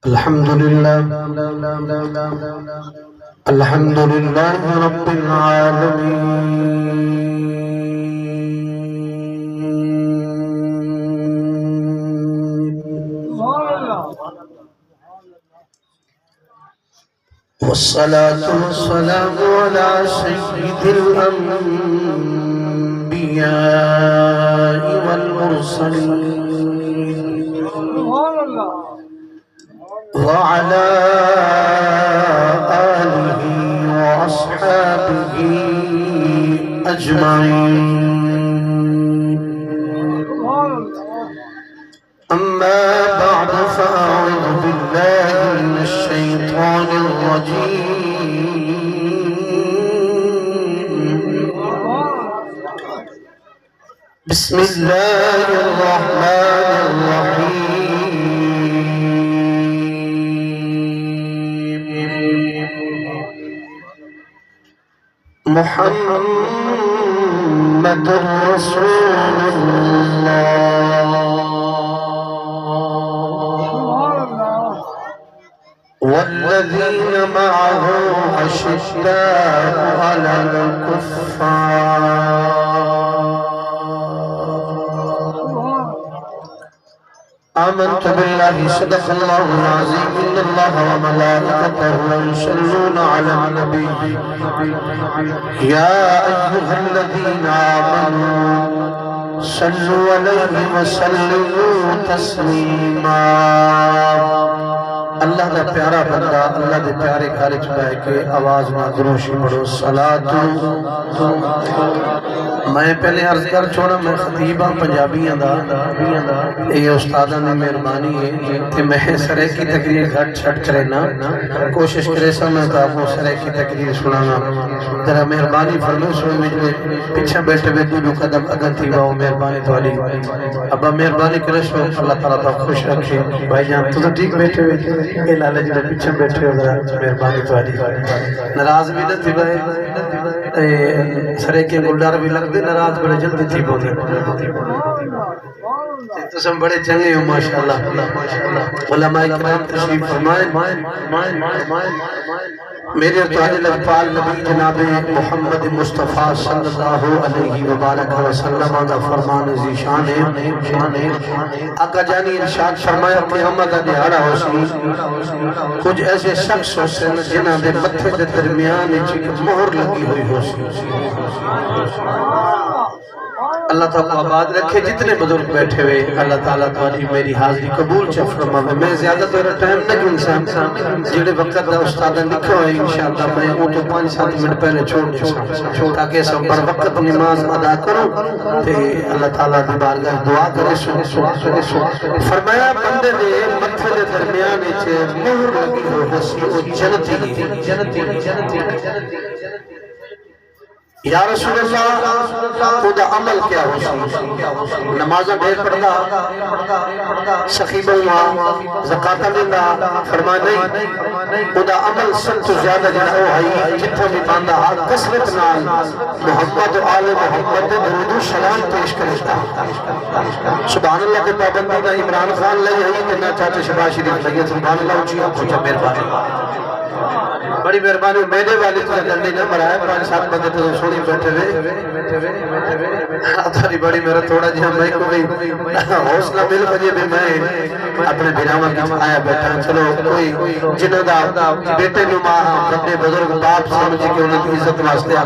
الحمد لله الحمد لله رب العالمين والصلاة والسلام على سيد الأنبياء والمرسلين وعلى آله وأصحابه أجمعين أما بعد فأعوذ بالله من الشيطان الرجيم بسم الله الرحمن الرحيم محمد رسول الله والذين معه أشداء على الكفار آمنت بالله صدق الله العظيم إن الله وملائكته يصلون على النبي يا أيها الذين آمنوا صلوا عليه وسلموا تسليما اللہ دا پیارا بندہ اللہ دے پیارے گھر وچ بیٹھ کے آواز نال دروشی پڑھو صلاۃ میں پہلے عرض کر چھوڑا میں خطیب ہاں پنجابیاں دا یہ استاداں نے مہربانی ہے کہ میں سرے کی تقریر گھٹ چھٹ کرے نا کوشش کرے سا میں آپ کو سرے کی تقریر سنانا ذرا مہربانی فرمائے سوئی میں پیچھے بیٹھے ہوئے دو قدم اگن تھی واؤ مہربانی توالی ابا مہربانی کرے سو اللہ تعالیٰ تو خوش رکھے بھائی جان تو ٹھیک بیٹھے ہوئے اے لالے جنہیں پیچھے بیٹھے ہو ذرا مہربانی توالی ناراض بھی نہ تھی بھائی سرے کے گلدار بھی لگ دے ناراض بڑے جلدی تھی بولے تو سب بڑے چنگے ہو ماشاءاللہ علماء کرام تشریف فرمائیں میرے ارتواج لگپال نبی جناب محمد مصطفیٰ صلی اللہ علیہ وبارک وسلم آدھا فرمان زیشان ہے آقا جانی ارشاد فرمایا قیامت دیہارا ہو سی کچھ ایسے شخص ہو سے جنہ دے متھے دے درمیان چک مہر لگی ہوئی ہو سی اللہ تعالیٰ آباد رکھے جتنے بزرگ بیٹھے ہوئے اللہ تعالیٰ تعالی میری حاضری قبول چا فرما میں زیادہ تو ٹائم نہ گن سا جڑے وقت دا استادہ لکھو ہے انشاءاللہ میں وہ تو 5-7 منٹ پہلے چھوڑ دے تاکہ سب بر وقت نماز ادا کرو تے اللہ تعالیٰ دی بارگاہ دعا کرے سو فرمایا بندے دے متھے دے درمیان چھے مہر لگی ہو حسی او جنتی یا رسول اللہ خدا عمل کیا ہو سی نمازہ ڈھیر پڑھتا سخیبہ ہوا زکاة لیندہ فرما نہیں خدا عمل سب تو زیادہ جنہ ہو ہائی جتھا بھی باندھا کسرت نال محمد و آل محمد درود و سلام پیش کرتا سبحان اللہ کے پابندی نہ عمران خان لئی ہے کہ نہ چاہتے شباہ شریف لگے سبحان اللہ اچھی آپ کو جب مہربانی بڑی مہربانی میرے والی تو جلدی نہ مرائے 5-7 بندے تو سونی بیٹھے ہوئے آتھاری بڑی میرا تھوڑا جہاں میں کو بھی حوصلہ مل بجے بھی میں اپنے بھیراما کی آیا بیٹھا چلو کوئی جنہ دا بیٹے نو ماں اپنے بزرگ باپ سمجھے کہ انہیں کی عزت واسطے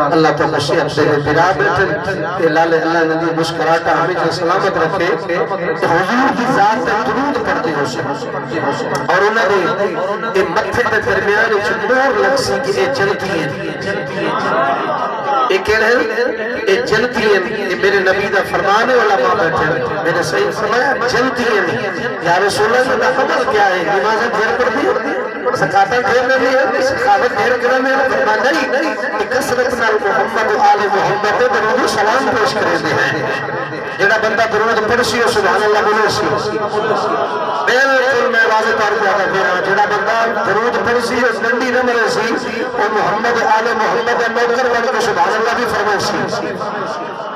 اللہ تو خشیت دے بھیرا بیٹھے کہ لالے اللہ ندی مسکراتا ہمیں جو سلامت رکھے حضور کی ذات سے درود پڑھتے ہو سکتے اور انہوں نے متھے دے درمیان نور لگ سی کہ یہ جنتی ہیں یہ کہہ رہے ہیں یہ جنتی ہیں میرے نبی دا فرمانے والا ماں بیٹھے میرے صحیح فرمایا جنتی ہیں یا رسول اللہ دا عمل کیا ہے نمازیں دھیر پر بھی زکاة دھیر میں بھی ہے سخاوت دھیر کرنے میں فرمان نہیں کہ کسرت نال محمد و آل محمد درود و سلام پیش کرے دے ہیں جڑا بندہ درود پڑھ سی سبحان اللہ بولے سی بالکل میں واضح طور پہ آتا پھر جڑا بندہ درود پڑھ سی اس ڈنڈی نہ مرے سی اور محمد آل محمد نوکر بن کے سبحان اللہ بھی فرمائے سی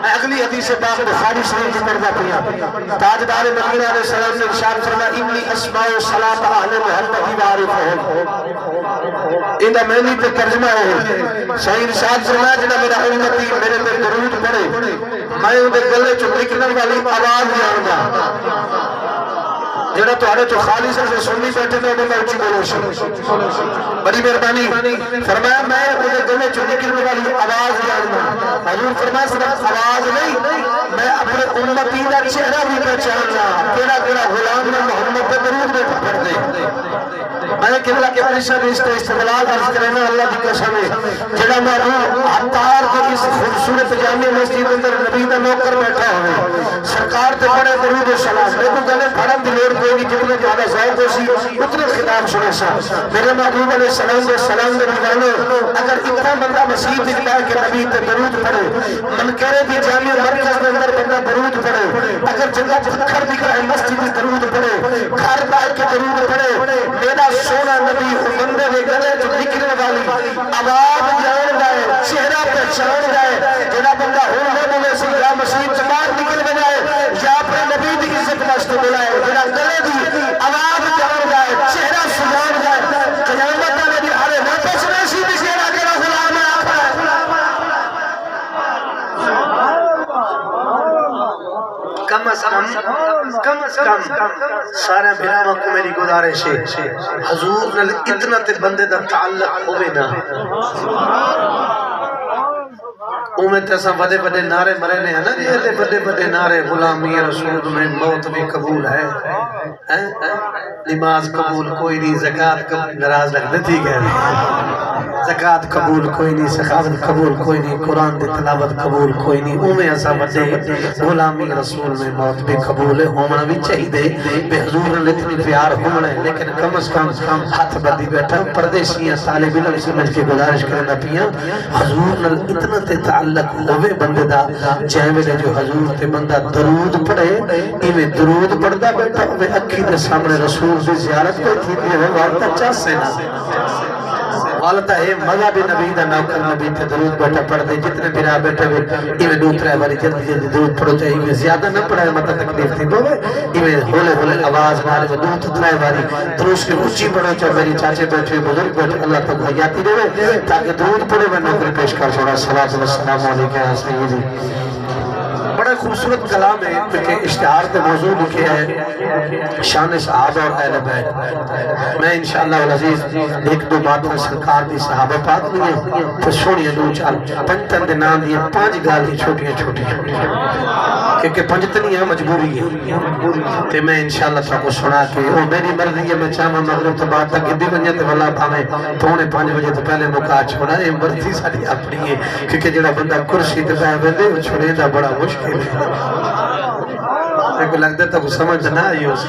میں اگلی حدیث پاک بخاری شریف کی پڑھتا پیا تاجدار مدینہ علیہ السلام نے ارشاد فرمایا انی اسماء صلاۃ اہل محمد وعارفہم اندا معنی تے ترجمہ ہے صحیح ارشاد فرمایا جڑا میرا امتی میرے تے درود پڑھے میں اون دے گلے چوں نکلن والی آواز جاندا جڑا تہاڈے تو خالص سے سننی بیٹھے نے میں اونچی بولوں سی بڑی مہربانی فرمایا میں اون دے گلے چوں نکلنے والی آواز جاندا حضور فرمایا صرف آواز نہیں میں اپنے امتی دا چہرہ بھی پہچاننا کیڑا کیڑا غلام نے محمد پہ درود پڑھ دے میں قبلہ کے پریشہ بھی استقلال عرض کرنا اللہ کی قسم ہے جڑا معلوم عطار کے اس خوبصورت جامع مسجد اندر نبی دا نوکر بیٹھا ہوئے سرکار تے بڑے درود و سلام میں تو گلے پڑھن دی لوڑ کوئی نہیں جتنے زیادہ ذوق ہو سی اتنے خطاب سنے سا میرے محبوب علیہ السلام دے دیوانے اگر اتنا بندہ مسیح دکھتا ہے کہ نبی تے درود پڑھے منکرے دی جامع مرکز کے اندر بندہ درود پڑھے اگر جگہ پتھر دکھ رہا ہے مسجد درود پڑھے گھر باہر کے درود پڑھے میرا سونا نبی بندے دے گلے جو نکلنے والی آواز جان جائے چہرہ پہچان جائے جڑا بندہ ہو بولے سی یا مسیح باہر نکل جائے یا اپنے نبی کی عزت واسطے بلائے جڑا گلے دی آواز جان جائے چہرہ سجان جائے قیامت والے دن ارے نہ پوچھنا سی بھی چہرہ کیڑا غلام ہے کم از کم سارے بھراواں کو میری گزارش ہے حضور نال اتنا تے بندے دا تعلق ہوے نا اومیں تیسا بڑے بڑے نعرے مرے نے ہیں نا یہ بڑے بڑے نعرے غلامی رسول میں موت بھی قبول ہے نماز قبول کوئی نہیں زکاة قبول نراز لگ دیتی گئے زکاة قبول کوئی نہیں سخاوت قبول کوئی نہیں قرآن دی تلاوت قبول کوئی نہیں اومیں ایسا بڑے غلامی رسول میں موت بھی قبول ہے ہومنا بھی چاہی دے بے حضور نے اتنی پیار ہومنا ہے لیکن کم از کم ہاتھ بدی بیٹھا پردیشیاں طالب علم سمجھ کے گزارش کرنا پیا حضور نے اتنا تے تعلق ہوئے بندے دا چاہے میں جو حضور تے بندہ درود پڑھے ایویں درود پڑھدا بیٹھا ہوئے اکھی دے سامنے رسول دی زیارت پہ تھی ہوئے والتا چاہ سے نہ والتا ہے مذہب نبی دا نوکر نبی تے درود بیٹھا پڑھ دے جتنے برا بیٹھے ہوئے ایویں دوترے باری جلدی جلدی درود پڑھو چاہیے ایویں زیادہ نہ پڑھائے مطلب تکلیف تھی بوے ایویں ہولے ہولے آواز مارے وہ دو تترائے باری دروش کی اچھی پڑھو چاہے میری چاچے بیٹھے بزرگ بیٹھے اللہ تک حیاتی دے تاکہ درود پڑھے میں نوکر پیش کر چھوڑا صلاۃ والسلام علیکم سیدی بڑا خوبصورت کلام ہے کہ اشتہار کے موضوع لکھے ہے شان صحابہ اور اہل بیت میں انشاءاللہ العزیز ایک دو باتوں سرکار دی صحابہ پاک لیے تو سونیے دو چال پنجتن دے نام دیئے پانچ گالی چھوٹیاں چھوٹیاں کیونکہ پنجتنیاں مجبوری ہے تو میں انشاءاللہ تھا کو سنا کے وہ میری مرضی ہے میں چاہاں مغرب تو بات تک ادھی بنیا تو واللہ پانے پونے 5 بجے تو پہلے مکا چھوڑا یہ مرضی ساری اپنی ہے کیونکہ جڑا بندہ کرسی تے بیٹھ بندے وہ چھوڑے دا بڑا مشکل ایک لگتا تھا کچھ سمجھ نہ آئی ہو سی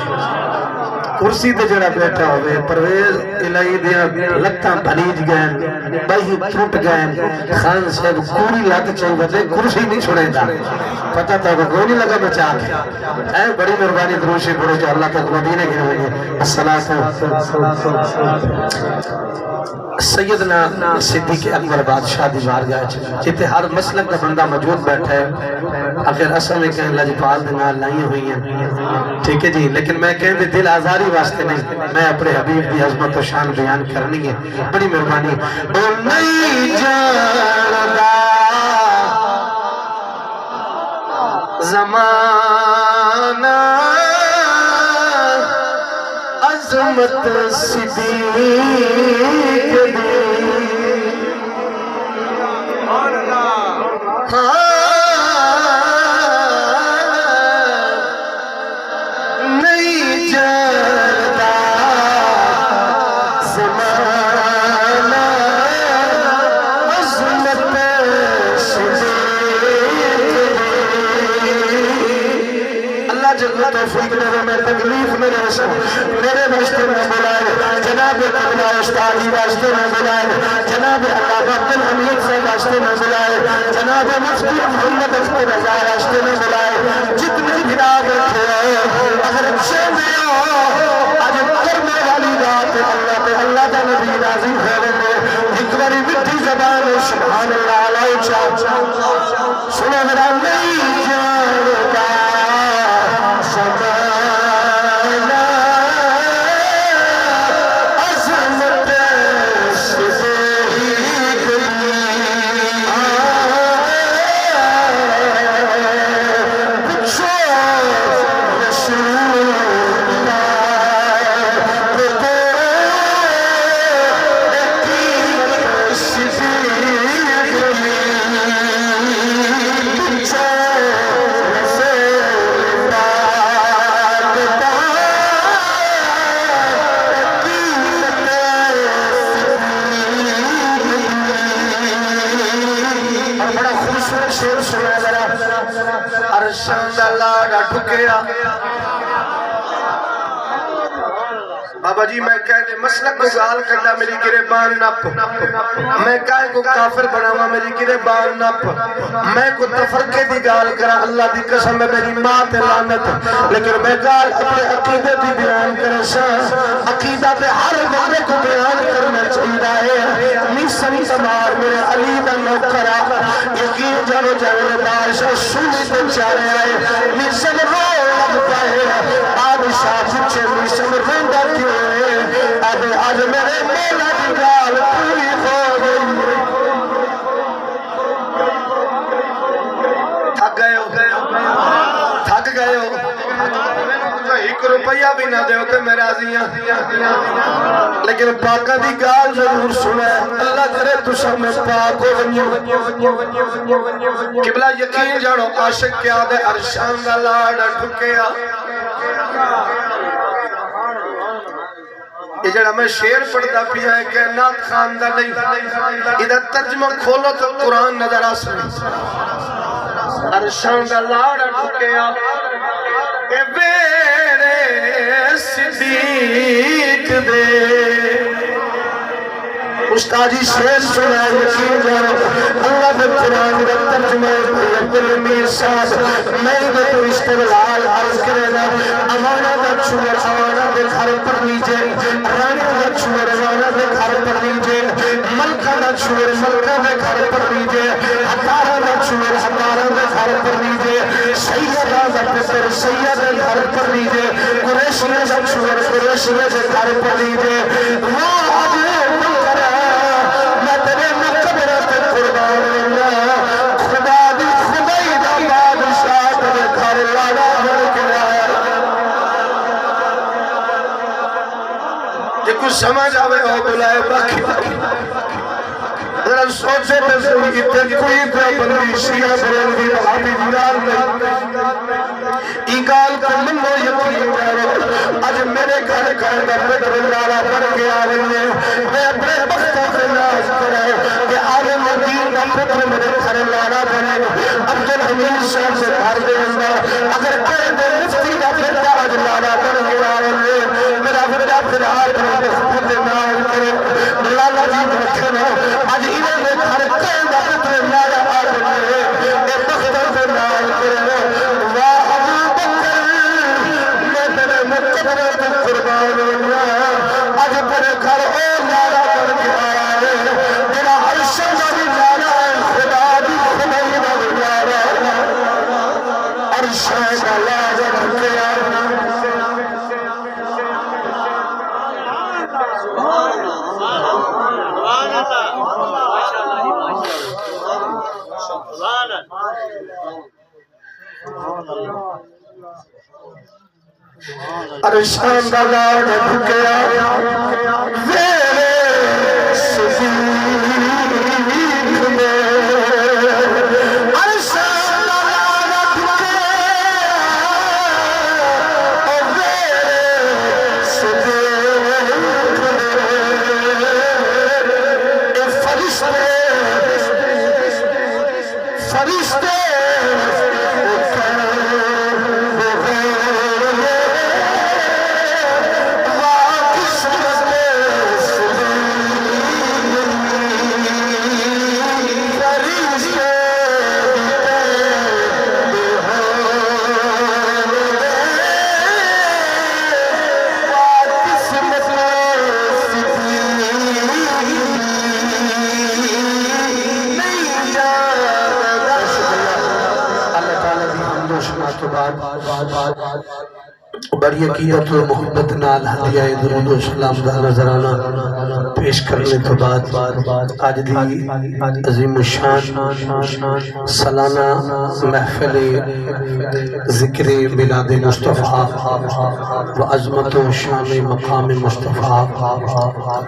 کرسی تے جڑا بیٹھا ہوئے پرویز الہی دیا لتاں بھلیج گئے بائی ٹوٹ گئے خان صاحب کوری لات چاہیے بدلے کرسی نہیں چھوڑے دا پتہ تھا کہ کوئی نہیں لگا بچا اے بڑی مہربانی دروشی پڑھو جو اللہ تک مدینے کے ہوئے السلام سیدنا صدیق اکبر بادشاہ دی بارگاہ جتے ہر مسلک کا بندہ موجود بیٹھا ہے آخر اصل میں کہیں اللہ جی پال دے نال لائیں ہوئی ہیں ٹھیک ہے جی لیکن میں کہیں دے دل آزاری واسطے نہیں میں اپنے حبیب دی عظمت و شان بیان کرنی ہے بڑی مہربانی نہیں جاندا زمانہ عظمت صدیق دی نہیں جاندا زمانہ عظمت صدیق دی اللہ جل توفیق دے میں تکلیف میں رسوں میرے واسطے میں بلائے جناب قبلہ استادی واسطے میں بلائے جناب علامہ عبد الحمید سے واسطے میں بلائے جناب مفتی محمد اختر رضا واسطے میں بلائے جتنے بھی راہ بیٹھے ہیں اگر اچھے میں آج کرنے والی بات اللہ پہ اللہ زبان سبحان اللہ علیہ چاہ سنو میرا نہیں جانتا زمانہ عظمت سے ہی گئی پوچھو رسول بابا جی میں کہہ دے مسلک کو گال کرنا میری گریبان نپ میں کہے کو کافر بناوا میری گریبان نپ میں کو تفرقے دی گال کرا اللہ دی قسم میں میری ماں تے لعنت لیکن میں گال اپنے عقیدے دی بیان کرا سا عقیدہ تے ہر بندے کو بیان کرنا چاہیے ہے نیسن تمار میرے علی دا نوکرا یقین جانو جانو بادشاہ سونی تے چارے آئے نیسن رو لگتا ہے بادشاہ پوچھے نیسن روندہ کیوں آج میرے مولا کی گال پوری ہو گئی تھک گئے ہو ایک روپیہ بھی نہ دے ہوتے میں راضی ہیں لیکن پاکہ دی گال ضرور سنے اللہ کرے تو سب میں پاک ہو قبلہ یقین جانو عاشق کیا دے عرشان دا لاڑا ٹھکیا یہ جڑا میں شیر پڑھتا پیا ہے کہ نات خاندہ نہیں ادھر ترجمہ کھولو تو قرآن نظر آسنے عرشان دا لاڑا ٹھکیا کہ بیرے صدیق دے استاجی شیر سنا یقین جانو اللہ دے قرآن دے ترجمہ عبدال امیر صاحب میں دے تو استغلال عرض کرے گا امانہ دا چھوڑ امانہ دے گھر پر لیجے رانی دا چھوڑ امانہ دے گھر پر لیجے ملکہ دا چھوڑ ملکہ دے گھر پر لیجے ہتارہ دا چھوڑ ہتارہ دے گھر پر لیجے سیدہ دا پتر سیدہ دے گھر پر لیجے قریشیہ دا چھوڑ قریشیہ دے گھر پر لیجے وہ آجے کچھ سمجھ آوے ہو بلائے باقی ذرا سوچے تصوری اتنے کوئی بندی شیعہ بلندی بہادی جلال میں ایگال کا منو یقین جارو آج میرے گھر گھر کا بدر اللہ بڑھ کے آرہے ہیں میں اپنے بختہ سے ناز کرے کہ آرہے مدین کا بدر میرے گھر لانا بنے عبدالحمید صاحب سے گھر دے اندر اگر کوئی دے مفتی کا بدر آج لانا بڑھ کے آرہے ہیں میرا بدر پھر آج بڑھ خود ناز کرے لالا جی رکھنا آج انہیں میں گھر کہیں گا بدر لانا آرہے ہیں اے بختہ سے ناز کرے واہ ابو بکر میں تیرے مقبرت قربان اللہ آج بڑے گھر اور لانا بڑھ کے آیا ہے میرا عرشہ بھی لانا ہے خدا بھی خدای بھی لانا عرشہ کا لانا بڑھ کے آیا عرشان دا لاڑا ڈھکیا ویرے صدیق میں عرشان دا لاڑا ڈھکیا ویرے صدیق میں فرشتے فرشتے واہ کس بڑی عقیدت و محبت نال ہدیہ درود و سلام دا نظرانہ پیش کرنے تو بعد آج دی عظیم الشان سالانہ محفل ذکر میلاد مصطفیٰ و عظمت و شان مقام مصطفیٰ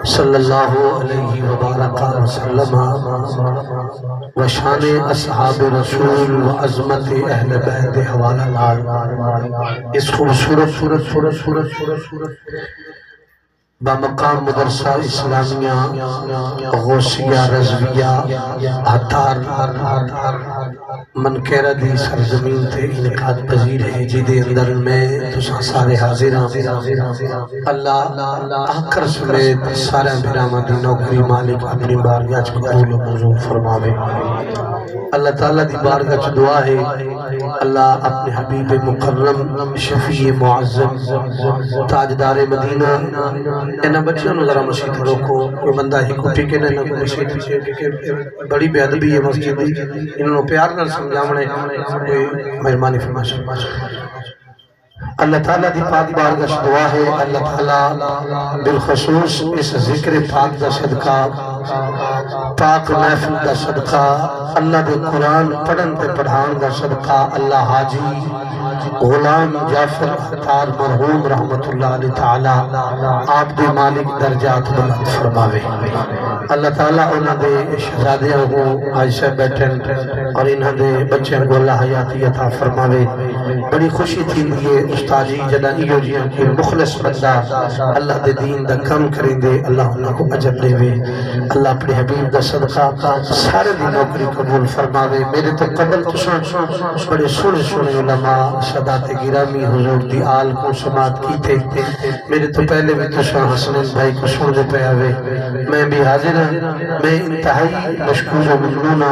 صلی اللہ علیہ وبارک وسلم و شان اصحاب رسول و عظمت اہل بیت حوالہ نال اس خوبصورت بمقام مدرسہ اسلامیہ غوثیہ رضویہ ہتار منکیرہ دی سرزمین تے انعقاد پذیر ہے جدے اندر میں تساں سارے حاضر اللہ آکر سمیت سارے برامہ دی نوکری مالک اپنی بارگاہ قبول و منظور فرماوے اللہ تعالیٰ دی بارگاہ چ دعا ہے اللہ اپنے حبیب مکرم شفیع معظم تاجدار مدینہ انہاں بچوں ذرا مسجد روکو کوئی بندہ ہی کو ٹھیکے نہ کوئی مسجد کہ بڑی بے ادبی ہے مسجد انہوں پیار نہ سمجھاونے کوئی مہربانی فرمائے اللہ تعالیٰ دی پاک بارگاہ دعا ہے اللہ تعالیٰ بالخصوص اس ذکر پاک دا صدقہ پاک محفل دا صدقہ اللہ دے قرآن پڑھن تے پڑھان دا صدقہ اللہ حاجی غلام جعفر ہتار مرحوم رحمت اللہ علیہ تعالیٰ آپ دے مالک درجات بلند فرماوے اللہ تعالیٰ انہاں دے شہزادیاں کو آج سے بیٹھن اور انہاں دے بچے کو اللہ حیاتی عطا فرماوے بڑی خوشی تھی لیے استاجی جدا ایو جیاں کہ مخلص بندہ اللہ دے دین دا کم کریں دے اللہ انہاں کو عجب دے وے اللہ اپنے حبیب دا صدقہ سارے دی نوکری قبول فرماوے میرے تو قبل تساں بڑے سنے علماء سادات گرامی حضور دی آل کو سماعت کی تھے میرے تو پہلے بھی تساں حسنین بھائی کو سن دے پہ آوے میں بھی حاضر ہوں میں انتہائی مشکور و ممنونہ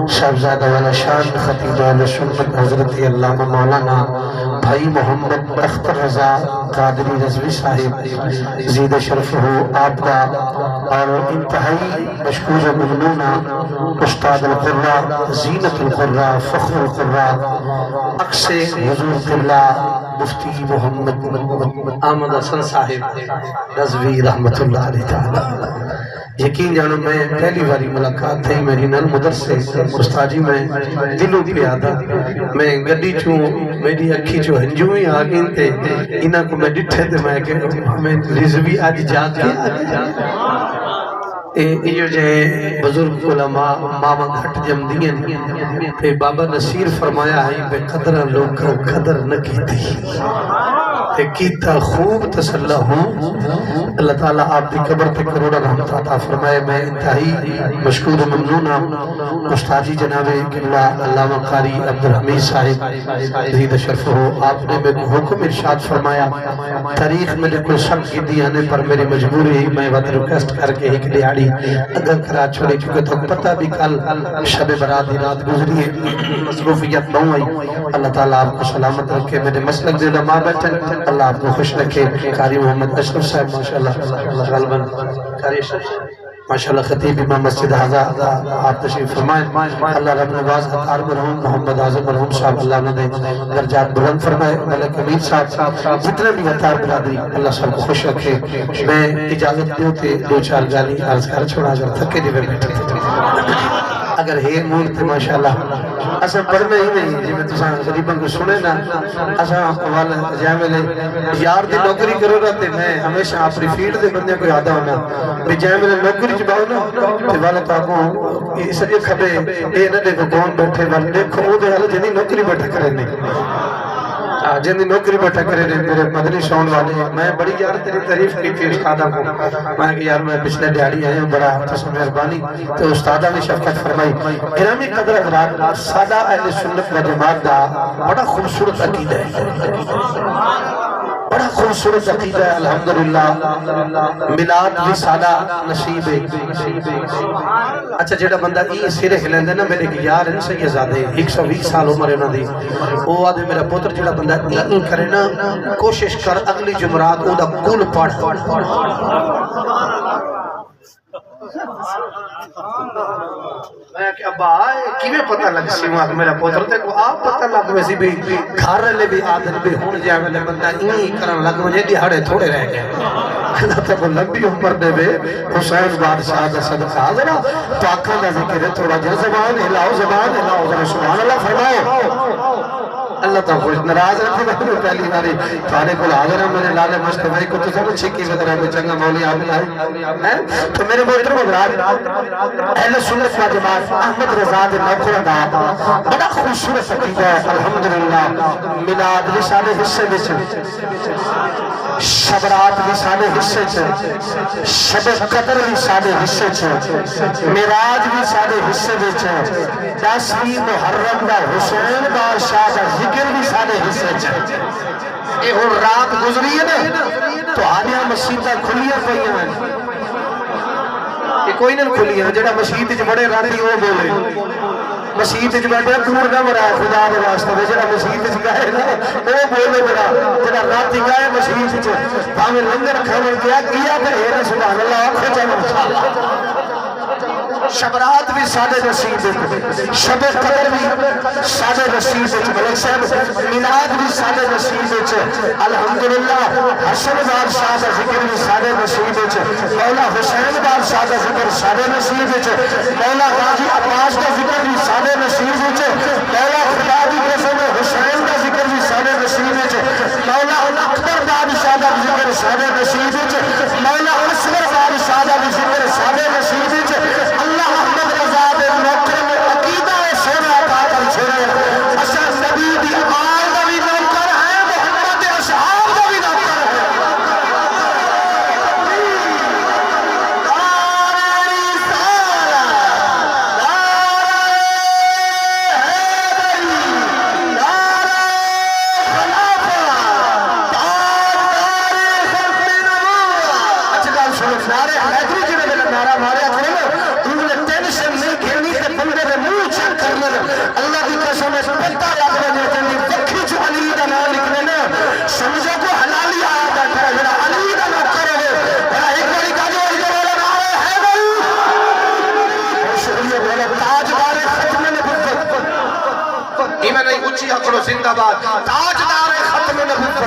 صاحبزادہ والا شان خطیب اہل سنت حضرت علامہ مولانا بھائی محمد اختر رضا قادری رضوی صاحب زید شرف ہو آپ کا اور انتہائی مشکور و ممنونہ استاد القرآن زینت القرآن فخر القرآن اکس حضور قبلہ مفتی محمد آمد حسن صاحب رضوی رحمت اللہ علیہ تعالی یقین جانو میں پہلی باری ملاقات تھی میری نل مدرسے استاجی میں دلوں پہ آتا میں گڈی چوں میری اکھی چوں ہنجوں ہی آگین تے انہاں کو میں ڈٹھے تے میں کہ ہمیں رضوی آج جات کے یہ جو بزرگ علماء ماما گھٹ جم دین تے بابا نصیر فرمایا ہے بے قدر لوگ قدر نہ کیتی تے کیتا خوب تسلح ہوں اللہ تعالیٰ آپ دی قبر تے کروڑا رحمت عطا فرمائے میں انتہائی مشکور و ممنونہ استاجی جناب قبلہ علامہ قاری عبدالحمید صاحب زید شرف ہو آپ نے میں حکم ارشاد فرمایا تاریخ میں نے کوئی سب کی دیانے پر میری مجبوری ہی میں وقت ریکویسٹ کر کے ایک دیاڑی اگر کرا چھوڑی کیونکہ تو پتہ بھی کل شب برات دی رات گزری ہے مصروفیت نہ ہوئی اللہ تعالیٰ آپ کو سلامت رکھے میرے مسلک دے علماء بیٹھن اللہ آپ کو خوش رکھے قاری محمد اشرف صاحب ماشاءاللہ غالباً قاری ماشاءاللہ خطیب امام مسجد حضا آپ تشریف فرمائیں اللہ رب نواز ہتار مرحوم محمد اعظم مرحوم صاحب اللہ نے دے درجات بلند فرمائے ملک امیر صاحب جتنے بھی ہتار برادری اللہ سب کو خوش رکھے میں اجازت دیو تے دو چار گالی عرض کر چھوڑا اگر تھکے دیوے بیٹھے اگر ہے مول تے ماشاءاللہ اسا پڑھنا ہی نہیں جی میں تساں غریباں کو سنے نا اسا احوال جاملے یار دی نوکری کرو رہا تے میں ہمیشہ اپنی فیلڈ دے بندے کو یاد ہونا میں جاملے نوکری چ باو نا تے والا پاکوں اس دے کھبے اے نہ دیکھو کون بیٹھے ول دیکھو او دے حال جنی نوکری بیٹھا کرے نے جن دی نوکری بیٹھا کرے رہے میرے مدنی شون والے میں بڑی یار تیری تعریف کی تھی استادہ کو میں کہ یار میں پچھلے دیہڑی آئے ہوں بڑا تسم مہربانی تو استادہ نے شفقت فرمائی گرامی قدر حضرات سادہ اہل سنت و جماعت دا بڑا خوبصورت عقیدہ ہے بڑا خوبصورت عقیدہ ہے الحمدللہ میلاد بھی سادہ نصیب ہے اچھا جیڑا بندہ ای سرے ہلندے نا میرے کہ یار ان سے یہ زیادہ 120 سال عمر انہوں دی وہ آدھے میرا پوتر جیڑا بندہ ای کرے نا کوشش کر اگلی جمعرات او دا کل پڑھ میں کہ ابا کیویں پتہ لگ سی ماں میرا پوتر تے کو آپ پتہ لگ ویسی بھی گھر والے بھی عادت بھی ہن جے ویلے بندہ اینی کرن لگ وجے دیہاڑے تھوڑے رہ گئے اللہ تے کو لمبی عمر دے وے حسین بادشاہ دا صدقہ ذرا پاکاں دا ذکر ہے تھوڑا جا زبان ہلاؤ ذرا سبحان اللہ فرماؤ اللہ تو خوش ناراض رکھے میں پہلی باری تھانے کو حاضر ہیں میرے لال مصطفی کو تو سب چھکی وغیرہ میں چنگا مولی عامل ہے تو میرے محترم حضرات اہل سنت و جماعت احمد رضا دے نوکر دا بڑا خوبصورت عقیدہ ہے الحمدللہ میلاد بھی سارے حصے وچ شب رات بھی سارے حصے چ شب قدر بھی سارے حصے چ معراج بھی سارے حصے وچ 10ویں محرم دا حسین بادشاہ دا ذکر بھی سارے حصے چ اے ہن رات گزری ہے نا تو آدھیاں مسجداں کھلیاں پئیاں ہیں یہ کوئی نہیں کھلی ہے جڑا مسجد وچ بڑے راتی وہ بولے مسجد وچ بیٹھا دور نہ مرا خدا دے واسطے جڑا مسجد وچ گئے نا وہ بولے بڑا جڑا راتی گئے مسجد وچ بھاویں لنگر کھاون گیا کیا تے اے سبحان اللہ آکھو چلو انشاءاللہ شب رات بھی سادے نصیب شب قدر بھی سادے نصیب ملک صاحب میلاد بھی سادے نصیب الحمدللہ حسن بادشاہ کا ذکر بھی سادے نصیب مولا حسین بادشاہ کا ذکر سادے نصیب مولا غازی عباس کا ذکر بھی سادے نصیب مولا خدا کی قسم حسین کا ذکر بھی سادے نصیب مولا اکبر بادشاہ کا ذکر سادے نصیب مولا اصغر بادشاہ کا ذکر سادے نصیب اللہ احمد رضا دے نوکر میں عقیدہ سونا عطا کر چھوڑے اصل نبی دی آل دا بھی نوکر ہے محمد اصحاب دا بھی نوکر ہے اللہ کی قسم ہے پتہ لگ رہے ہیں وکھی جو علی دا نام لکھنے نا سمجھو کو حلالی آیا بیٹھا ہے جڑا علی دا نوکر ہے بڑا ایک بڑی کاجو علی والا نعرہ ہے بھائی شکریہ بولا تاجدار ختم نبوت یہ میں نہیں اونچی اکڑو زندہ باد تاجدار ختم نبوت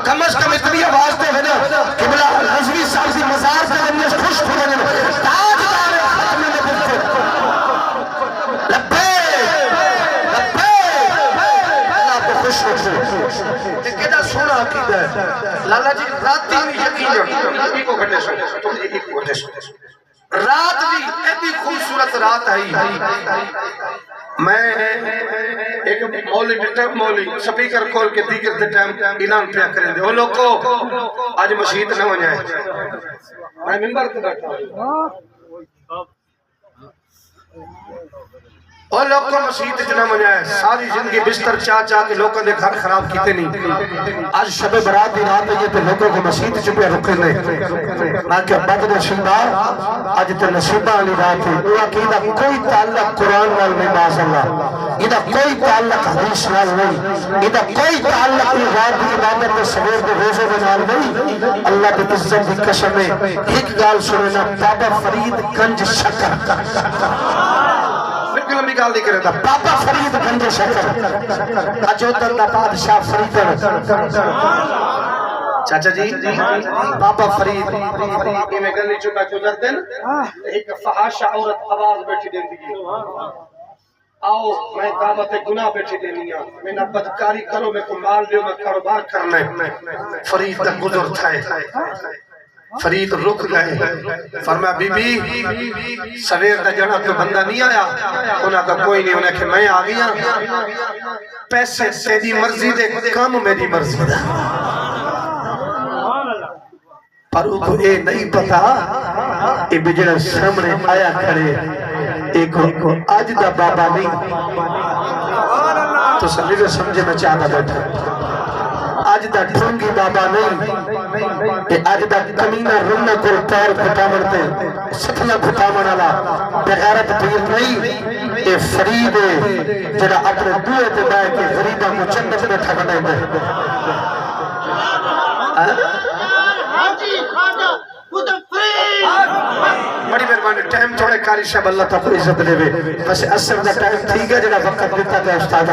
کم از کم اتنی آواز دے نا قبلہ رضوی صاحب کی مزار سے بنیش خوش کھولنے تاجدار ختم نبوت کیڑا سونا عقیدہ ہے لالا جی راتی بھی یقین کو گھٹے سو تم ایک کو گھٹے سو رات بھی ایسی خوبصورت رات آئی میں ایک مولی بیٹا مولی سپیکر کھول کے دیگر دے ٹائم اعلان پیا کریں دے وہ لوگ کو آج مسجد نہ ہو جائے میں ممبر تے بیٹھا اور لوگ کو مسیحت جنہ منجائے ساری زندگی بستر چاہ چاہ کے لوگوں نے گھر خراب کیتے نہیں آج شب برات دی رات ہے تو لوگوں کو مسیحت چپے رکھے نہیں میں کہ بدر شمدہ آج تو نصیبہ علی رات ہے وہ عقیدہ کوئی تعلق قرآن وال نہیں باز اللہ ادھا کوئی تعلق حدیث وال نہیں ادھا کوئی تعلق رات دی عبادت میں سویر دے روزے بنال نہیں اللہ کی عزت دی قسم میں ایک گال سننا بابا فرید گنج شکر لمبی گال نہیں کرتا بابا فرید گنج شکر اجودر دا بادشاہ فرید چاچا جی بابا فرید یہ میں گلنی چکا گزر دن ایک فحاشہ عورت آواز بیٹھی دیں دیگی آؤ میں دعوت گناہ بیٹھی دینی ہوں میں نہ بدکاری کرو میں کو مال دیو میں کاروبار کرنے فرید دا گزر تھائے فرید رک گئے فرمایا بی بی سویر دا جڑا تو بندہ نہیں آیا انہاں کا کوئی نہیں انہیں کہ میں آ گیا پیسے تیری مرضی دے کام میری مرضی دا پر ان کو اے نہیں پتا اے بجڑا سامنے آیا کھڑے ایک آج دا بابا نہیں تو سلیلے سمجھے میں چاہتا بیٹھا آج دا ڈھونگی بابا نہیں آج دا کمینہ رنہ کو پیر کھٹا مرتے ستنا کھٹا منالا بغیرت پیر نہیں اے فرید جڑا اپنے دوئے تے بائے کے غریبہ کو چندت میں ٹھگنے میں حاجی خواجہ خود فرید قاری صاحب اللہ تعالی عزت دے بس اثر دا ٹائم ٹھیک ہے جڑا وقت دیتا گیا استاد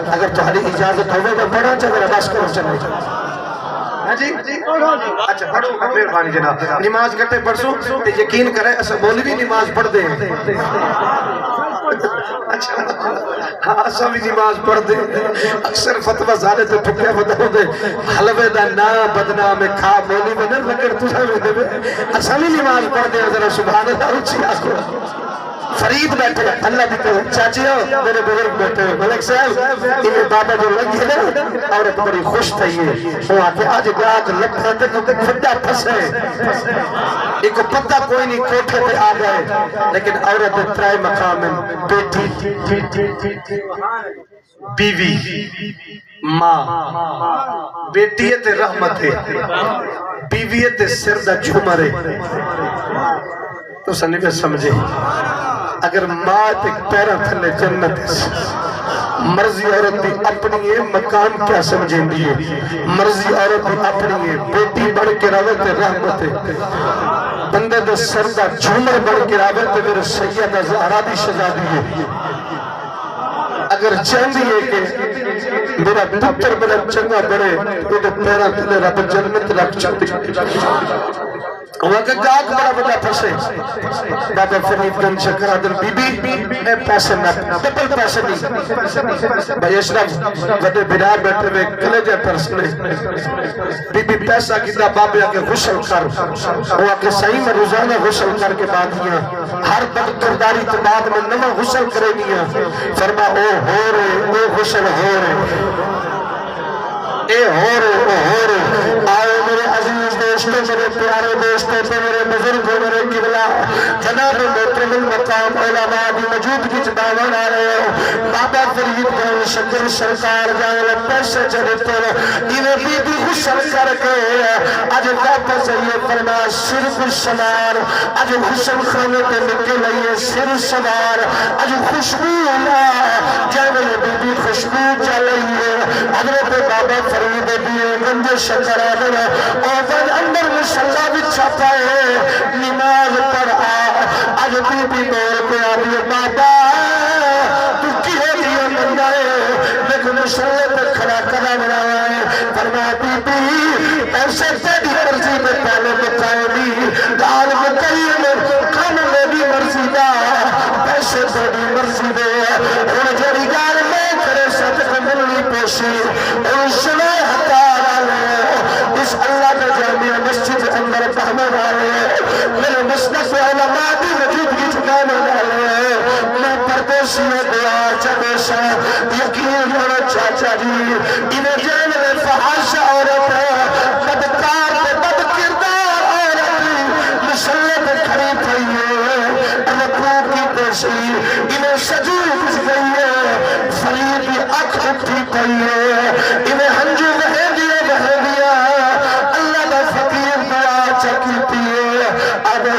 اگر تہاڈی اجازت ہوے تو بڑا چنگا بس کرو چلے ہاں جی اچھا پڑھو مہربانی جناب نماز گھٹے پڑھسو تے یقین کرے اسا مولوی نماز پڑھ دے اچھا ہاں اسا بھی نماز پڑھ دے اکثر فتوی زالے تے ٹھکے بتاؤ دے حلوے دا نا بدنام کھا مولوی بدر لگر تسا بھی دے اسا بھی نماز پڑھ دے ذرا سبحان اللہ اچھی آکھو فرید بیٹھے اللہ دی قسم چاچی ہو میرے بزرگ بیٹھے ملک صاحب انہیں بابا جو لگی ہے نا عورت بڑی خوش تھی وہ آتے آج گاگ لکھا تے تو کھڑا پھسے ایک پتہ کوئی نہیں کوٹھے تے آ گئے لیکن عورت ترائے مقام بیٹی بیوی ماں بیٹی تے رحمت ہے بیوی تے سر دا جھومرے تو سنی پہ سمجھے اگر ماں ایک پیرا تھلے جنت ہے مرضی عورت بھی اپنی ہے مکان کیا سمجھیں دیئے مرضی عورت بھی اپنی ہے بیٹی بڑھ کے راوت رحمت ہے بندے دے سردہ جھومر بڑھ کے راوت میرے سیدہ زہرا دی شہزادی ہے اگر چاہتی ہے کہ میرا پتر میرا چنگا بڑھے تو پیرا تھلے رب جنت رکھ چاہتی وہاں کا گاگ بڑا بڑا پھسے بابا فرید گنج شکرہ در بی بی اے پیسے نہ ڈبل پیسے نہیں بھائی اشرف ودے بنا بیٹھے میں کلے جائے پرسنے بی بی پیسہ کی دا بابے آکے غسل کر وہ آکے صحیح میں روزانہ غسل کر کے بعد دیا ہر بد کرداری تو بعد میں نمہ غسل کرے دیا فرما او ہو رہے او غسل ہو رہے اے ہو رہے آئے میرے عزیز دوستوں میرے پیارے دوستوں میرے بزرگ میرے قبلہ جناب محترم المقام علماء بھی موجود کی چباون آ رہے ہو بابا فرید گنج شکر سرکار جانے پیسے چلتے انہیں بھی غسل کر کے آج واپس یہ فرما صرف سوار آج غسل خانے کے نکل لئیے صرف سوار آج خوشبو اللہ جانے بھی خوشبو چلئیے حضرت بابا فرید بھی گنج شکر آدھر اوفن اندر مسلح بھی چھپا ہے نماز پر آج بی بول کے آدھر بابا تو کی ہے دیئے بندہ ہے لیکن مسلح پر کھڑا کرا بنا ہے فرما بی ایسے تیری مرضی میں پہلے بتائے بھی دال مکئی میں کھانا میں بھی مرضی دا پیسے تیری مرضی دے اور جڑی گار میں کرے صدق ملنی پیشی اور شنائے اس اللہ کا جامعہ مسجد اندر پہنے والے میرے مصنف علماء بھی وجود کی ٹھکانے والے میں پردیسی دعا چمیشہ یقین اور چاچا جی انہیں جانے فحاشہ عورت بدکار بد کردار عورت مسلح پہ کھڑی پئی ہے رکھوں کی پیشی انہیں سجور کس گئی ہے فرید کی اکھ اٹھی پئی ہے انہیں ہنجو بہے دیا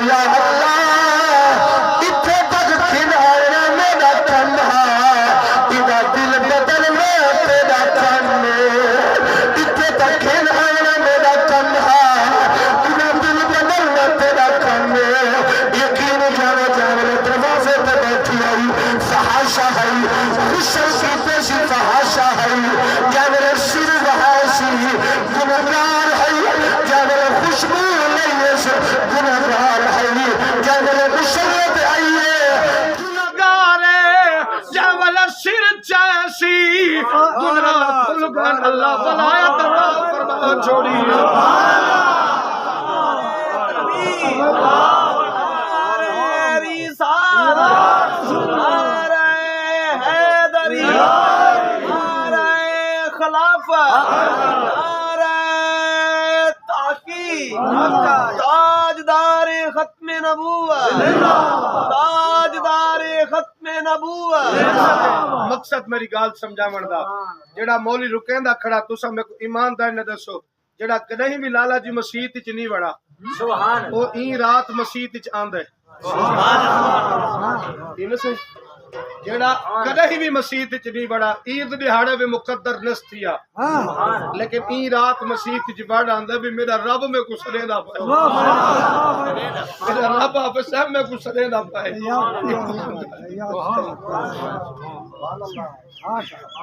یا اللہ اتھے تک کھنایا میرا تنہا ایدہ دل بدل میں تیرا تنہا اتھے تک کھنایا میرا تنہا ایدہ دل بدل میں تیرا تنہا یقین جانا جانا دروازے پہ بیٹھی آئی فحاشا ہے غسل کی پیشی فحاشا ہے جانا سر وحاشی گنگار ہے جانا خوشبو نہیں ہے گنگار جاول مسلط آئیے گناہگار جاول سر چاسی گناہگار اللہ بنایا درہ فرما چھوڑی تاجدار ختم نبوت تاجدار ختم نبوت مقصد میری گال سمجھاون دا جڑا مولی رکیندا کھڑا تساں میں ایماندار نے دسو جڑا کدیں بھی لالا جی مسجد وچ نہیں وڑا سبحان او این رات مسجد وچ آندا ہے سبحان اللہ جڑا کدیں بھی مسجد وچ نہیں وڑا عید دہاڑے بھی مقدر نس تھیا لیکن این رات مسجد وچ وڑ آندا بھی میرا رب میں کو سڑیندا پیا میرا رب آپ صاحب میں کچھ سدے نہ پائے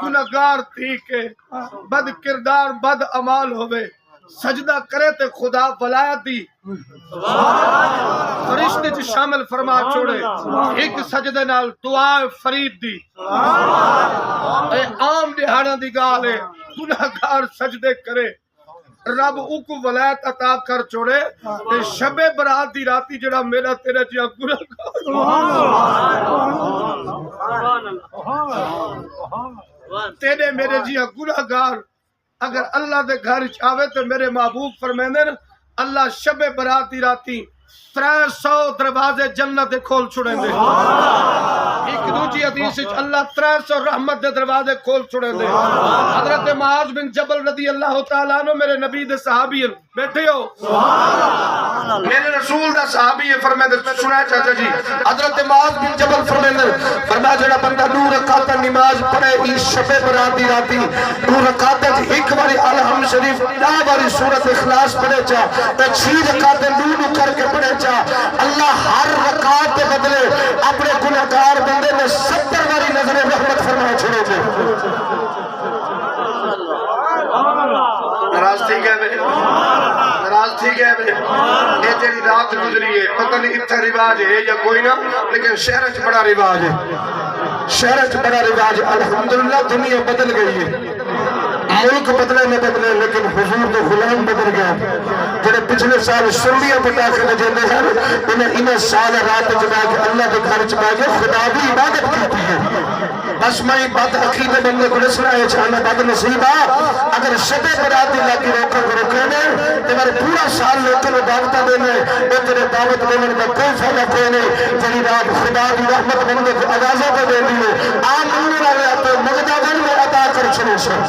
گناہگار تھی کہ بد کردار بد عمال ہوئے سجدہ کرے تے خدا ولایت دی فرشتے چ شامل فرما چھوڑے ایک سجدے نال دعا فرید دی اے عام دہاڑاں دی گال ہے گناہگار سجدے کرے رب کو ولایت عطا کر چھوڑے تے شب برات دی راتی جڑا میرا تیرا جیا گناہگار تیرے میرے جیا گناہگار اگر اللہ دے گھر آوے تو میرے محبوب فرمیندے اللہ شب برات دی راتی 300 دروازے جنت دے کھول چھڑیں دے ایک دوجی حدیث اللہ 300 رحمت دے دروازے کھول چھڑیں دے حضرت معاذ بن جبل رضی اللہ تعالیٰ عنہ میرے نبی دے صحابی ہیں بیٹھے ہو میرے رسول دا صحابی ہے فرمیندے سنائے چاچا جی حضرت معاذ بن جبل فرمیندے فرمایا جڑا بندہ 2 رکعت نماز پڑھے اس شب برات دی راتی 2 رکعت ایک باری الحمد شریف 10 باری سورۃ اخلاص پڑھے چا تے 6 رکعت نو کر کے پڑھے چا اللہ ہر رکعت کے بدلے اپنے گناہگار بندے میں 70 باری نظر رحمت فرما چھوڑے دے ناراض تھی گئے بے ناراض تھی گئے بے یہ تیری رات گزری ہے پتہ نہیں اتنا رواج ہے یا کوئی نہ لیکن شہر چ بڑا رواج ہے شہر چ بڑا رواج ہے الحمدللہ دنیا بدل گئی ہے ملک بدلے نہ بدلے لیکن حضور تو غلام بدل گیا جڑے پچھلے سال سنڈیاں پٹا کے جاندے ہیں انہیں سال رات جما کے اللہ کے گھر چ کے خدا دی عبادت کی ہے بس میں بد عقیدے بندے کو سنا ہے چھانا بد نصیبہ اگر شب برات اللہ کی روکا کو رکھنے تو میرے پورا سال لوگوں کو دعوت دینے وہ تیرے دعوت دینے کا کوئی فائدہ کوئی نہیں جڑی رات خدا دی رحمت بندے کو اجازت دے دی ہے آمین والے تو مغدا بن میں عطا کر چھڑے سا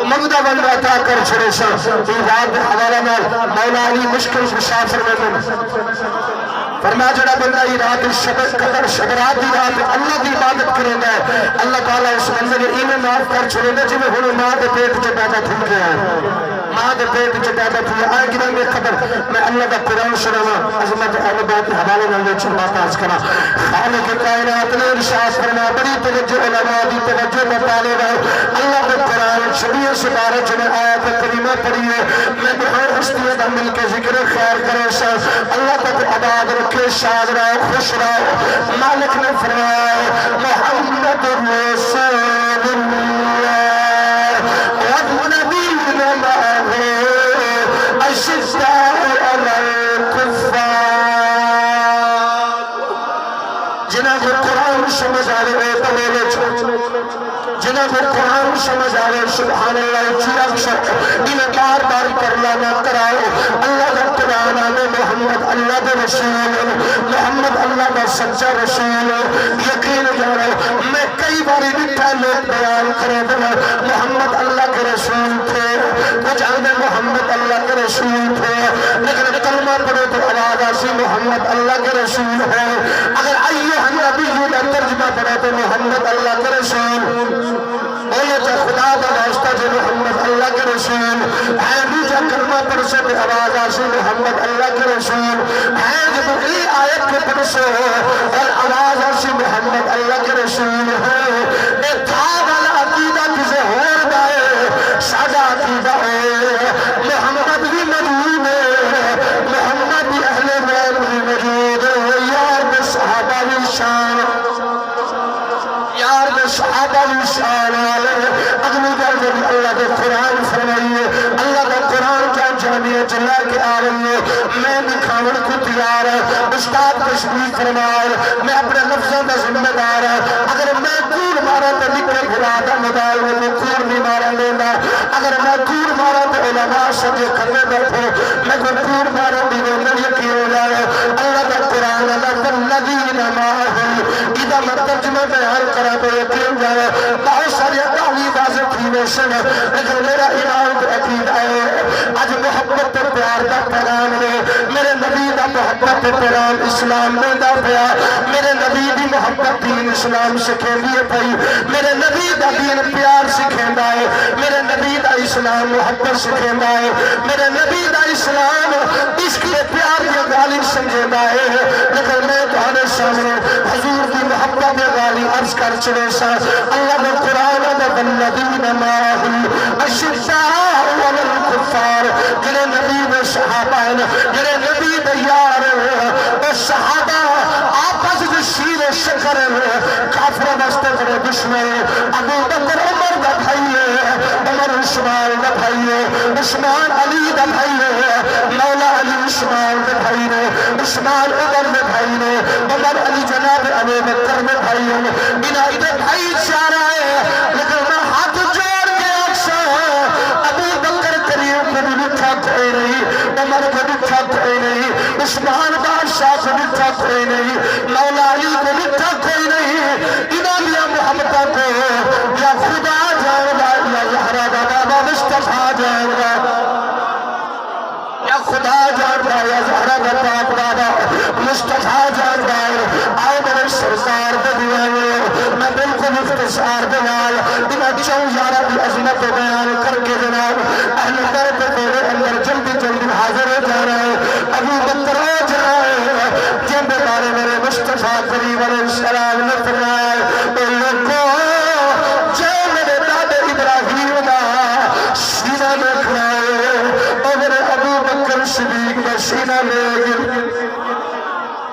مغدا بن میں عطا کر چھڑے سا یہ رات حوالہ میں مولا علی مشکل کشا فرماتے فرمایا جڑا بندہ یہ رات شب قدر شب رات دی رات اللہ دی عبادت کرے گا اللہ تعالیٰ اس بندے نے انہیں معاف کر چھوڑے گا جی میں ہوں ماں دے پیٹ چ پیدا تھن گیا ماں دے پیٹ چ پیدا تھی آئے گرہ میں قدر میں اللہ کا قرآن سنانا عظمت اہل بیت کے حوالے نہ لے چھوڑا پاس کرا خالق کائنات نے ارشاد فرمایا بڑی توجہ علماء دی توجہ بتانے رہے اللہ کے قرآن 26 سپارے جنہیں آیت کریمہ پڑھی ہے میں بہر ہستیت مل کے ذکر خیر کرے سا اللہ تک عباد رکھے شاد رہو خوش رہو مالک نے فرمایا محمد رسول اللہ والنبیین معه اشداء علی الکفار جنہاں کو قرآن سمجھ آ رہے جنہاں کو قرآن سمجھ آ رہے سبحان اللہ چیئر شک انہیں بار بار کرنا نہ کراؤ اللہ کا قرآن آنے محمد اللہ کا رسول محمد اللہ کا سچا رسول یقین جانا میں کئی باری مٹھا لوگ بیان کرے دنا محمد اللہ کے رسول تھے کچھ آنے محمد اللہ کے رسول تھے لیکن کلمہ پڑھے تو آواز آسی محمد اللہ کے رسول ہے اگر ایوہ نبی کا ترجمہ پڑھے تو محمد اللہ کے رسول بولے تو خدا کا واسطہ جو محمد اللہ کے رسول ہے دوجہ کلمہ پڑھ سے آواز آسی محمد اللہ کے رسول ہے جب ای آیت کے پڑھ سے اور آواز آسی محمد اللہ کے رسول ہے ایک تھا والا عقیدہ کسے ہور دائے سادہ عقیدہ ہے محمد بھی موجود ہے محمد بھی اہل بیت بھی موجود ہے یار میں صحابہ بھی شان یار میں صحابہ بھی شان اگلی گل جب اللہ کے قرآن فرمائیے اللہ کا قرآن کیا جانیے جلا کے آ رہی ہے میں دکھاؤں کو تیار ہے استاد تشریف فرمائے میں اپنے لفظوں کا ذمہ دار ہے اگر میں کور مارا تو نکل گھرا دا مدال میں تو کور نہیں مارا لینا اگر میں کور مارا تو علماء سجے کرنے بیٹھے میں کو کور مارا دینے میں یقین ہو جائے اللہ کا قرآن اللہ والذین معه اذا میں ترجمہ بیان کرا تو یقین جائے بہت ساری تعلیم واضح تھی ویسے لیکن میرا ایمان تو عقید ہے آج محبت پر پیار دا پیغام ہے میرے نبی دا محبت پر پیغام اسلام میں دا پیار میرے نبی دی محبت دین اسلام سکھیں دیئے پئی میرے نبی دا دین پیار سکھیں دائے میرے نبی دا اسلام محبت سکھیں دائے میرے نبی دا اسلام اس کے پیار یا غالب سمجھے دائے لیکن میں تمہارے سامنے حضور کی محبت والی عرض کر چڑے سا اللہ نے قرآن میں والذین معه اشداء علی الکفار جنہیں نبی میں صحابہ جنہیں نبی میں یار اور صحابہ آپس جو شیر شکر کافر بستے کرے دشمن ابو بکر عمر دا بھائی عمر عثمان دا بھائی عثمان علی دا بھائی مولا علی عثمان دا بھائی عثمان عمر دا بھائی عمر علی جناب ابو بکر دا بھائی بنا ادھر بھائی چارہ ہے لیکن میں ہاتھ جوڑ کے اکثر ابو بکر کریم کو بھی لکھا کوئی نہیں عمر کو لکھا کوئی نہیں عثمان بادشاہ کو لکھا کوئی نہیں مولا علی کو لکھا کوئی نہیں انہوں نے محبتہ کو یا خدا جائے گا یا زہرا بابا مصطفیٰ جائے گا یا خدا جائے گا یا زہرا بابا مصطفیٰ جائے گا آئے میرے سرکار دے دیوائے میں بالکل اختصار دنال انہیں چون یارہ کی عظمت بیان کر کے جناب اہل درد تیرے اندر جلدی جلدی حاضر ہو جا رہے ہیں ابو بکر ہو جا رہے ہیں جن بے بارے میرے مصطفیٰ قریب علیہ السلام نے فرمائے اے لوگوں جو میرے داد ابراہیم دا سینہ میں کھلائے اور میرے ابو بکر صدیق دا سینہ میں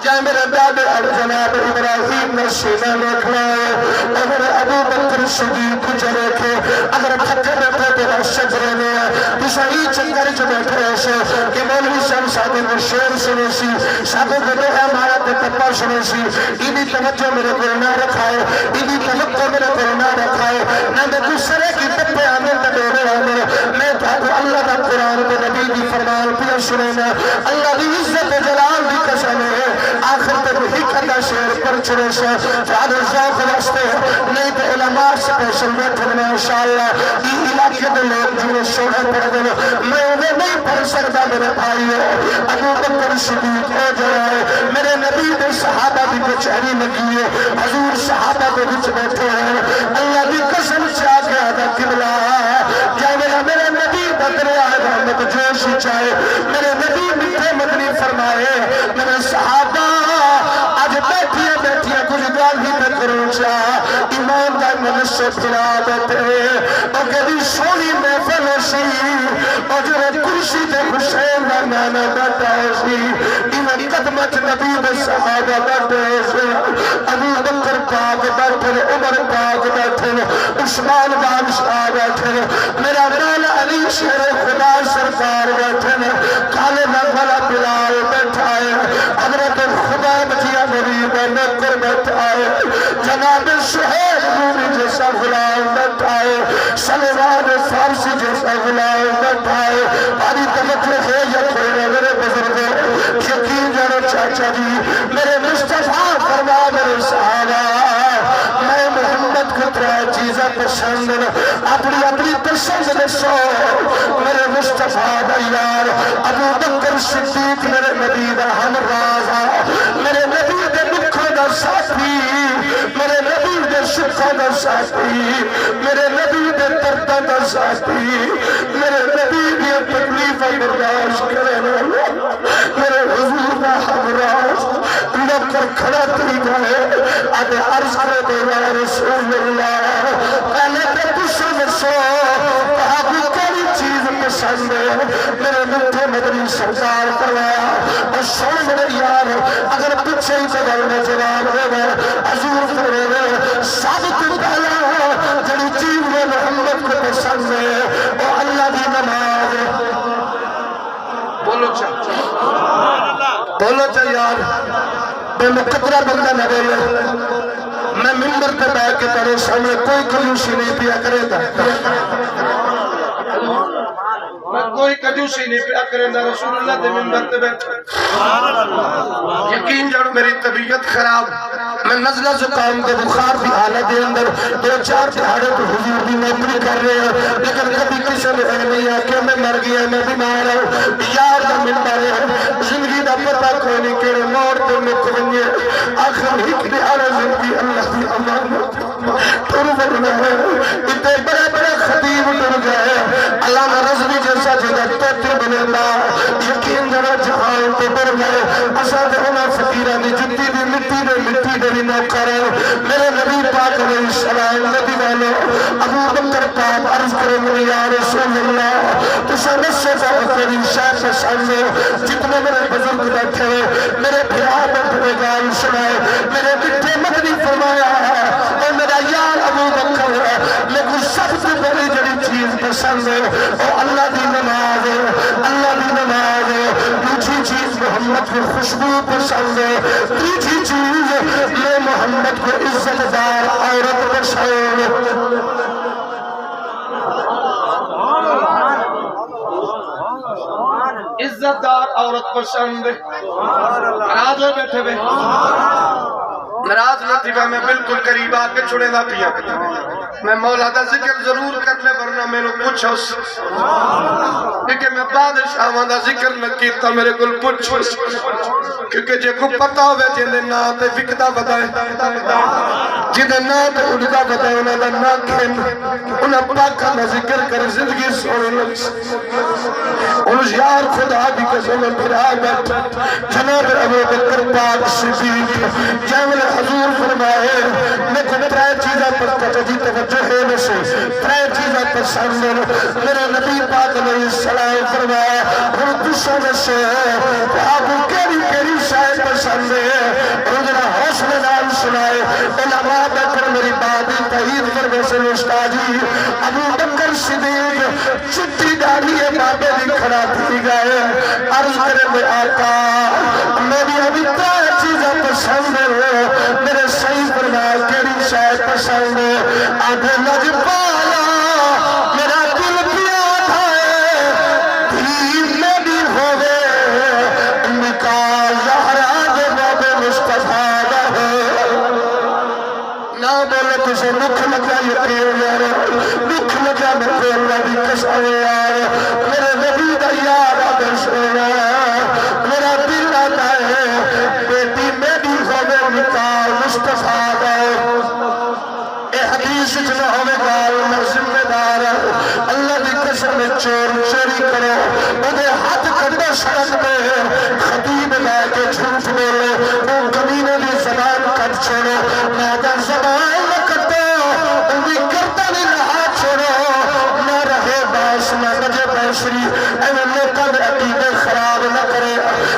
جائے میرے داد جناب ابراہیم نے سینہ میں کھلائے اور میرے ابو بکر صدیق کو جلے کے اگر تھکے بیٹھے تیرا شجرے میں تو صحیح چنگر جو بیٹھے ایسے کہ مولوی صاحب صاحب نے شیر سنے سی صاحب گدے ہمارا تے پپا سنے سی انہی توجہ میرے کو نہ رکھائے انہی توقع میرے کو نہ رکھائے نہ میں دوسرے کی پپے آمن تے میرے آمن میں تو اللہ کا قرآن کو نبی کی فرمان پیا سنے میں اللہ کی عزت جلال کی قسم ہے آخر تک حکمت شیر پر چڑے سے فعال ذوق واسطے نہیں تو علماء سپیشل بیٹھن میں انشاءاللہ یہ علاقے دے لوگ جنہیں شوڑے پڑھ دیں میں انہیں نہیں پڑھ سکتا میرے بھائی ابو بکر صدیق ہو جائے میرے نبی دے صحابہ بھی کچہری لگی ہے حضور صحابہ کے بچ بیٹھے ہیں اللہ بھی قسم چاہ کے آدھا قبلہ کیا میرے نبی بدرے آئے رحمت جوش چاہے میرے نبی میٹھے مدنی فرمائے میرے صحابہ آج بیٹھیے بیٹھیے کچھ گال ہی میں کروں چاہ ایمان دا من سے پھلا دیتے اور کبھی سونی محفل سی اور جو کرسی دے حسین دا نانا بیٹھا سی انہیں قدمت نبی دے صحابہ بیٹھے سی ابو بکر پاک بیٹھے عمر پاک بیٹھے عثمان بادشاہ بیٹھے میرا مولا علی شیر خدا سرکار بیٹھے کالے والا بلال بیٹھا ہے حضرت خدا بچیا نبی میں کر بیٹھا ہے جناب شہید رومی جیسا غلام بیٹھا ہے سلمان فارسی جیسا غلام بیٹھا ہے باری توجہ ہے یا کوئی میرے بزرگ یقین جانو چاچا جی میرے مصطفیٰ فرما میرے صحابہ میں محمد کو ترائے چیزیں پسند اپنی اپنی پسند دسو میرے مصطفیٰ دیار ابو بکر صدیق میرے نبی دا ہم رازا میرے نبی دے لکھوں دا ساتھی میرے نبی دے شکھوں دا ساتھی میرے نبی دے دردہ دا ساتھی میرے نبی دے تکلیف برداشت کرے میرے حضور دا ہمراز لکر کھڑا طریقہ ہے آدھے عرض کرے دے یا رسول اللہ پہلے تے دوسرے سو کہا بھی کئی چیز پسند ہے میرے مٹھے مدنی سرکار کروایا اور سن میرے یار اگر پچھے ہی قدر میں جواب ہے حضور فرمائے سب تو پہلا جڑی چیز میں محمد کو پسند ہے وہ اللہ کی نماز بولو چاہ یار میں مقدرہ بندہ نہ رہے میں ممبر پہ بیٹھ کے تیرے سامنے کوئی کنجوسی نہیں پیا کرے گا میں کوئی کنجوسی نہیں پیا کرے گا رسول اللہ دے ممبر پہ بیٹھ یقین جانو میری طبیعت خراب میں نزلہ زکام کے بخار بھی حالت دے اندر 2-4 دہاڑے تو حضور بھی نوکری کر رہے ہیں لیکن کبھی کسی نے نہیں آکے میں مر گیا میں بیمار ہوں یار دا ممبر ہے زندگی دا پتہ کوئی نہیں کہ موت تے مک ونجے آخر ایک دہاڑے زندگی اللہ کی امانت ٹر ورنا ہے اتنے بڑے بڑے خطیب ٹر گئے اللہ نے رضوی ایسا جگہ توتے بنینا یقین ذرا جہان تو بر گئے اسا دے ہونا فقیران دی جتی دی مٹی دے نوکر میرے نبی پاک علیہ السلام نبی والو ابو بکر پاک عرض کرے میرے یا رسول اللہ تسا نسے کا تیری شاہ پسند جتنے میرے بزرگ بیٹھے میرے بھیاء بیٹھے گال سنائے میرے بٹھے مدنی فرمایا اے میرا یار ابو بکر لیکن سب سے بڑی جڑی چیز پسند ہے وہ اللہ دی نماز ہے اللہ دی نماز ہے دوسری چیز محمد کی خوشبو پسند ہے تیسری چیز میں محمد کو عزت دار عورت پسند عزت دار عورت پسند ناراض ہو بیٹھے بے ناراض نہ تھی میں بالکل قریب آ کے چھڑے نہ پیا میں مولا دا ذکر ضرور کر لے ورنہ میں نے پوچھا کیونکہ میں بادشاہ دا ذکر نہ کیتا میرے کل پوچھو کیونکہ جے کو پتا ہوئے جنہیں نا تے فکدہ بتائے جنہیں نا تے اڑدہ بتائے انہیں دا نا کھین انہیں پاکہ نہ ذکر کر زندگی سوڑے لگس انہیں یار خدا بھی قسم پھر آ بیٹھا جناب ابو بکر پاک صدیق جامل حضور فرمائے میں کو ترائے چیزہ پر تجدی توجہ ہے نسے ترائے چیزہ پر سامنے میرے نبی پاک علیہ السلام فرمایا ہم دوسرے نسے آپ کیری شاید پسند ہے اور ذرا حوصلہ نام سنائے علماء بیٹھر میری بادی تحید فرمے سے استادی ابو بکر صدیق چھٹی ڈالی ہے بابے بھی کھڑا تھی گئے عرض کرے میں آقا میری ابھی ترائے چیزہ پسند ہے میرے صحیح فرمایا کیری شاید پسند ہے آدھے لج پالا میرا دل پیاد ہے دھیم میں بھی ہوئے نکال زہرہ دے باب مصطفیٰ ہے نہ بولے تجھے نکھ لگا یقین یار نکھ لگا میرے اللہ بھی قسم یار میرے نبی دا یار آدھر سونا میرا دل آتا ہے بیٹی میں بھی ہوئے نکال مصطفیٰ ہے اے حدیث جنہ ہوئے گال میں ذمہ دار اللہ دی قسم چوری کرو انہیں ہاتھ کٹا سڑک میں خطیب لے کے جھوٹ بولے وہ کمینے دی زبان کٹ چھوڑو نادر زبان نہ کٹو انہیں کرتا نہیں رہا چھوڑو نہ رہے باس نہ بجے پیسری اے لوکا میں عقیدے خراب نہ کرے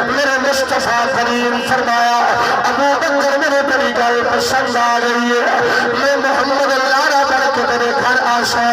میرے مصطفیٰ کریم فرمایا ابو بکر میرے بڑی گل پسند آ گئی ہے میں محمد اللہ را بڑھ کے میرے گھر آسا